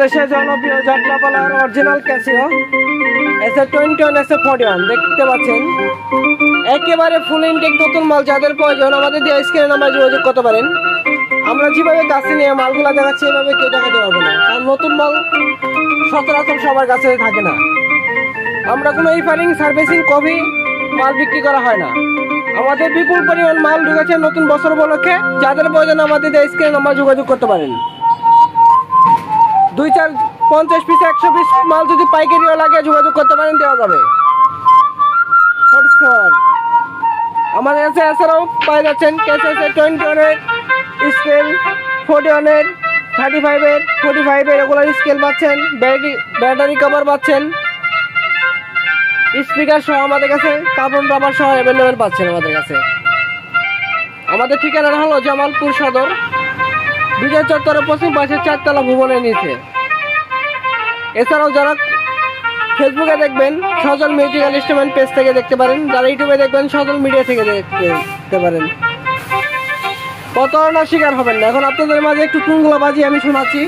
বাংলাদেশের জনপ্রিয় যাত্রাপালার original Casio SF21 SF41 দেখতে পাচ্ছেন। একেবারে ফুল ইনটেক নতুন মাল, যাদের প্রয়োজন আমাদের দিয়ে স্ক্রিনে নাম্বার যোগাযোগ করতে পারেন। আমরা যেভাবে কাছে নিয়ে মালগুলো দেখাচ্ছি এভাবে কেউ দেখাতে পারবে না, কারণ নতুন মাল সচরাচর সবার কাছে থাকে না। আমরা কোনো রিফারিং সার্ভিসিং কফি মাল বিক্রি করা হয় না। আমাদের বিপুল পরিমাণ মাল ঢুকেছে নতুন বছর উপলক্ষে, যাদের প্রয়োজন আমাদের দিয়ে স্ক্রিনে নাম্বার যোগাযোগ করতে পারেন। 2-4-50 পিস 100 পিস মাল যদি পাইকারিও লাগে যোগাযোগ করতে পারেন, দেওয়া যাবে। আমাদের কাছে এছাড়াও পাওয়া যাচ্ছেন SF21 স্কেল, 41 35 45 রেগুলার স্কেল পাচ্ছেন, ব্যাটারি কভার পাচ্ছেন, স্পিকার সহ আমাদের কাছে কার্বন রাবার সহ অ্যাভেলেবেল পাচ্ছেন আমাদের কাছে। আমাদের ঠিকানা হলো জামালপুর সদর, বিজয় চত্বরের পশ্চিম পাশে 4তলা ভবনের নিচে। এছাড়াও যারা ফেসবুকে দেখবেন সজল মিউজিক্যাল ইনস্ট্রুমেন্ট পেজ থেকে দেখতে পারেন, যারা ইউটিউবে দেখবেন সজল মিডিয়া থেকে দেখতে পারেন। প্রতারণার শিকার হবেন না। এখন আপনাদের মাঝে একটু টুংলা বাজি আমি শোনাচ্ছি।